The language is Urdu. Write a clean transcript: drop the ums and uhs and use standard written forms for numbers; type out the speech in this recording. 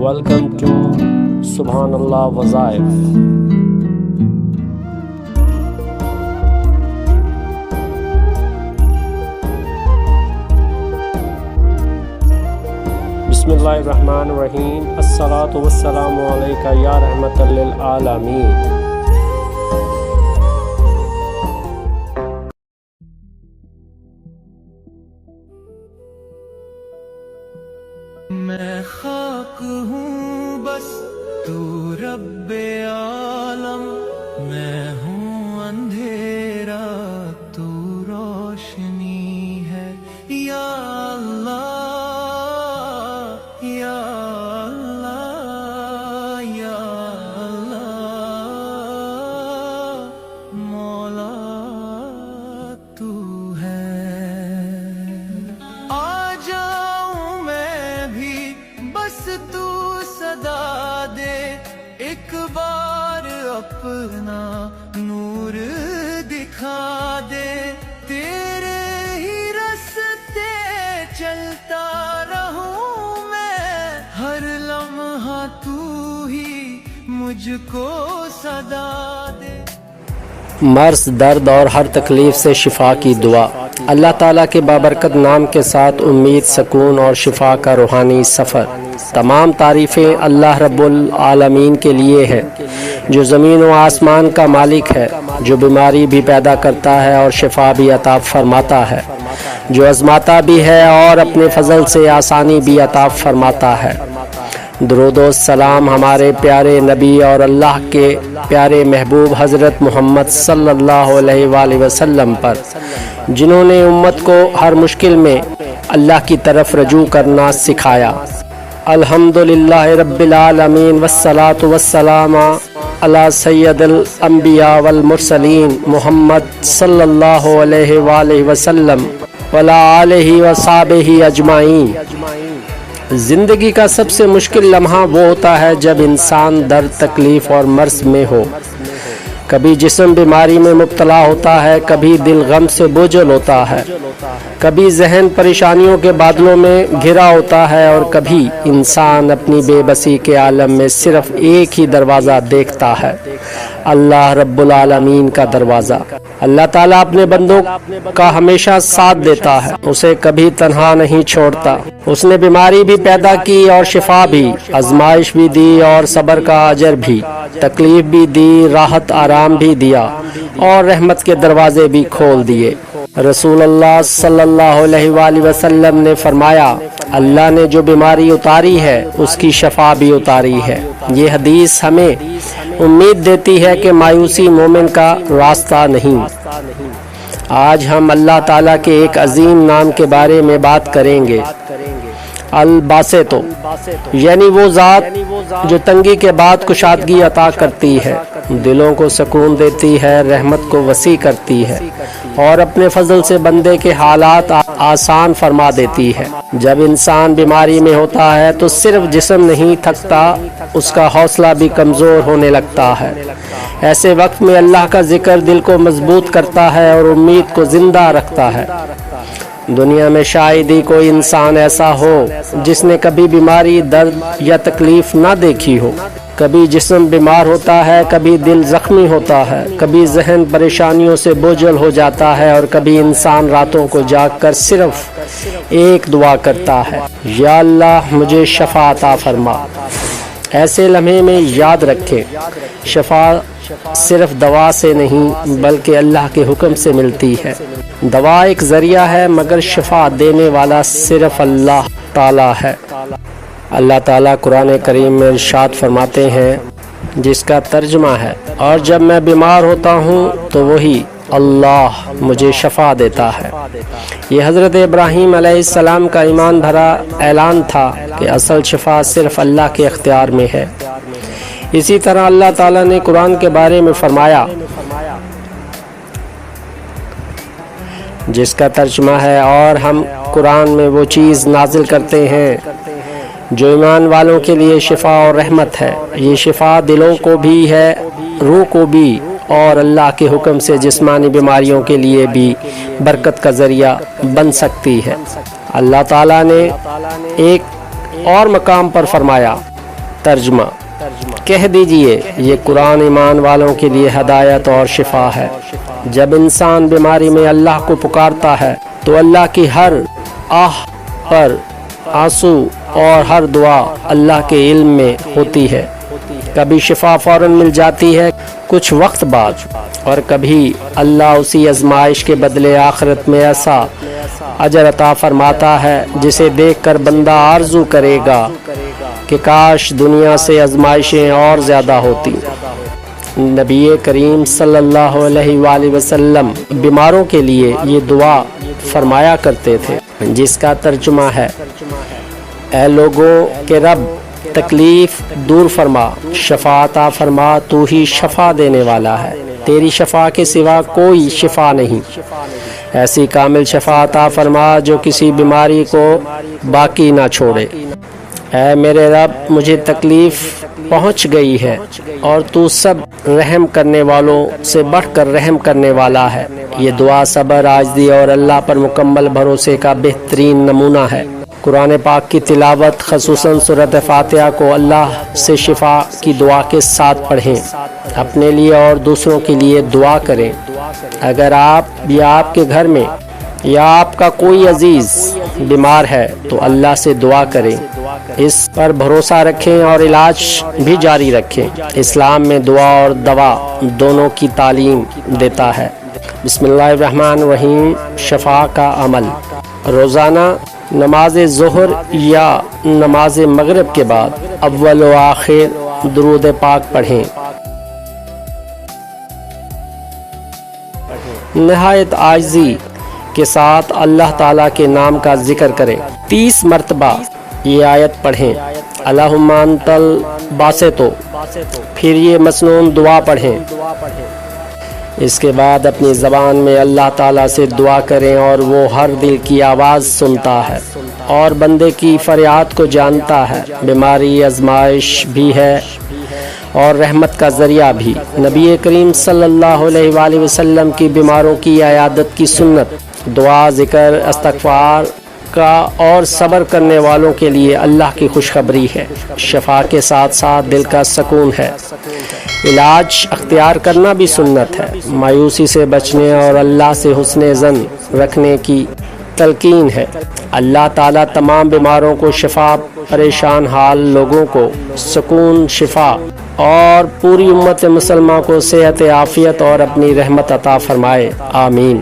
Welcome to Subhanallah Wazaif. Bismillahirrahmanirrahim. As-salatu was-salamu alayka ya rahmatan lil alamin. میں خاک ہوں بس تو رب عالم، میں ہوں اندھیرا تو روشنی ہے، یا اللہ یا اللہ یا اللہ مولا تو ہے۔ آ جاؤں میں بھی بس تو صدا دے، ایک بار اپنا نور دکھا دے، تیرے ہی راستے چلتا رہوں میں، ہر لمحہ تو ہی مجھ کو صدا دے۔ مرض، درد اور ہر تکلیف سے شفا کی دعا۔ اللہ تعالیٰ کے بابرکت نام کے ساتھ امید، سکون اور شفا کا روحانی سفر۔ تمام تعریفیں اللہ رب العالمین کے لیے ہے، جو زمین و آسمان کا مالک ہے، جو بیماری بھی پیدا کرتا ہے اور شفا بھی عطا فرماتا ہے، جو آزماتا بھی ہے اور اپنے فضل سے آسانی بھی عطا فرماتا ہے۔ درود و سلام ہمارے پیارے نبی اور اللہ کے پیارے محبوب حضرت محمد صلی اللہ علیہ وآلہ وسلم پر، جنہوں نے امت کو ہر مشکل میں اللہ کی طرف رجوع کرنا سکھایا۔ الحمدللہ رب العالمین، والصلاة والسلام علی سید الانبیاء والمرسلین محمد صلی اللہ علیہ وآلہ وسلم وعلی آلہ وصحبہ اجمعین۔ زندگی کا سب سے مشکل لمحہ وہ ہوتا ہے جب انسان درد، تکلیف اور مرض میں ہو۔ کبھی جسم بیماری میں مبتلا ہوتا ہے، کبھی دل غم سے بوجھل ہوتا ہے، کبھی ذہن پریشانیوں کے بادلوں میں گھرا ہوتا ہے، اور کبھی انسان اپنی بے بسی کے عالم میں صرف ایک ہی دروازہ دیکھتا ہے، اللہ رب العالمین کا دروازہ۔ اللہ تعالیٰ اپنے بندوں کا ہمیشہ ساتھ دیتا ہے، اسے کبھی تنہا نہیں چھوڑتا۔ اس نے بیماری بھی پیدا کی اور شفا بھی، آزمائش بھی دی اور صبر کا اجر بھی، تکلیف بھی دی، راحت آرام بھی دیا، اور رحمت کے دروازے بھی کھول دیے۔ رسول اللہ صلی اللہ علیہ وآلہ وسلم نے فرمایا، اللہ نے جو بیماری اتاری ہے اس کی شفا بھی اتاری ہے۔ یہ حدیث ہمیں امید دیتی ہے کہ مایوسی مومن کا راستہ نہیں۔ آج ہم اللہ تعالیٰ کے ایک عظیم نام کے بارے میں بات کریں گے، الباسطو، یعنی وہ ذات جو تنگی کے بعد کشادگی عطا کرتی ہے، دلوں کو سکون دیتی ہے، رحمت کو وسیع کرتی ہے، اور اپنے فضل سے بندے کے حالات آسان فرما دیتی ہے۔ جب انسان بیماری میں ہوتا ہے تو صرف جسم نہیں تھکتا، اس کا حوصلہ بھی کمزور ہونے لگتا ہے۔ ایسے وقت میں اللہ کا ذکر دل کو مضبوط کرتا ہے اور امید کو زندہ رکھتا ہے۔ دنیا میں شاید ہی کوئی انسان ایسا ہو جس نے کبھی بیماری، درد یا تکلیف نہ دیکھی ہو۔ کبھی جسم بیمار ہوتا ہے، کبھی دل زخمی ہوتا ہے، کبھی ذہن پریشانیوں سے بوجھل ہو جاتا ہے، اور کبھی انسان راتوں کو جاگ کر صرف ایک دعا کرتا ہے، یا اللہ مجھے شفا عطا فرما۔ ایسے لمحے میں یاد رکھیں، شفا صرف دوا سے نہیں بلکہ اللہ کے حکم سے ملتی ہے۔ دوا ایک ذریعہ ہے، مگر شفا دینے والا صرف اللہ تعالیٰ ہے۔ اللہ تعالیٰ قرآن کریم میں ارشاد فرماتے ہیں، جس کا ترجمہ ہے، اور جب میں بیمار ہوتا ہوں تو وہی اللہ مجھے شفا دیتا ہے۔ یہ حضرت ابراہیم علیہ السلام کا ایمان بھرا اعلان تھا کہ اصل شفا صرف اللہ کے اختیار میں ہے۔ اسی طرح اللہ تعالیٰ نے قرآن کے بارے میں فرمایا، جس کا ترجمہ ہے، اور ہم قرآن میں وہ چیز نازل کرتے ہیں جو ایمان والوں کے لیے شفا اور رحمت ہے۔ یہ شفا دلوں کو بھی ہے، روح کو بھی، اور اللہ کے حکم سے جسمانی بیماریوں کے لیے بھی برکت کا ذریعہ بن سکتی ہے۔ اللہ تعالیٰ نے ایک اور مقام پر فرمایا، ترجمہ کہہ دیجئے یہ قرآن ایمان والوں کے لیے ہدایت اور شفا ہے۔ جب انسان بیماری میں اللہ کو پکارتا ہے تو اللہ کی ہر آہ پر آنسو اور ہر دعا اللہ کے علم میں ہوتی ہے۔ کبھی شفا فوراً مل جاتی ہے کچھ وقت بعد، اور کبھی اللہ اسی آزمائش کے بدلے آخرت میں ایسا اجر عطا فرماتا ہے جسے دیکھ کر بندہ آرزو کرے گا کہ کاش دنیا سے آزمائشیں اور زیادہ ہوتی۔ نبی کریم صلی اللہ علیہ وآلہ وسلم بیماروں کے لیے یہ دعا فرمایا کرتے تھے، جس کا ترجمہ ہے: اے لوگوں کے رب، تکلیف دور فرما، شفا عطا فرما، تو ہی شفا دینے والا ہے، تیری شفا کے سوا کوئی شفا نہیں۔ ایسی کامل شفا عطا فرما جو کسی بیماری کو باقی نہ چھوڑے۔ اے میرے رب، مجھے تکلیف پہنچ گئی ہے اور تو سب رحم کرنے والوں سے بڑھ کر رحم کرنے والا ہے۔ یہ دعا صبر، عاجزی اور اللہ پر مکمل بھروسے کا بہترین نمونہ ہے۔ قرآن پاک کی تلاوت خصوصاً سورۃ فاتحہ کو اللہ سے شفا کی دعا کے ساتھ پڑھیں۔ اپنے لیے اور دوسروں کے لیے دعا کریں۔ اگر آپ یا آپ کے گھر میں یا آپ کا کوئی عزیز بیمار ہے تو اللہ سے دعا کریں، اس پر بھروسہ رکھیں اور علاج بھی جاری رکھیں۔ اسلام میں دعا اور دوا دونوں کی تعلیم دیتا ہے۔ بسم اللہ الرحمن الرحیم۔ شفا کا عمل: روزانہ نماز ظہر یا نماز مغرب کے بعد اول و آخر درود پاک پڑھیں۔ نہایت عاجزی کے ساتھ اللہ تعالیٰ کے نام کا ذکر کریں۔ 30 مرتبہ یہ آیت پڑھیں: اللہم انت الباسط، پھر یہ مسنون دعا پڑھیں۔ اس کے بعد اپنی زبان میں اللہ تعالیٰ سے دعا کریں، اور وہ ہر دل کی آواز سنتا ہے اور بندے کی فریاد کو جانتا ہے۔ بیماری آزمائش بھی ہے اور رحمت کا ذریعہ بھی۔ نبی کریم صلی اللہ علیہ وآلہ وسلم کی بیماروں کی عیادت کی سنت: دعا، ذکر، استغفار کا اور صبر کرنے والوں کے لیے اللہ کی خوشخبری ہے۔ شفا کے ساتھ ساتھ دل کا سکون ہے۔ علاج اختیار کرنا بھی سنت ہے۔ مایوسی سے بچنے اور اللہ سے حسن ظن رکھنے کی تلقین ہے۔ اللہ تعالیٰ تمام بیماروں کو شفا، پریشان حال لوگوں کو سکون، شفا اور پوری امت مسلمہ کو صحت، عافیت اور اپنی رحمت عطا فرمائے۔ آمین۔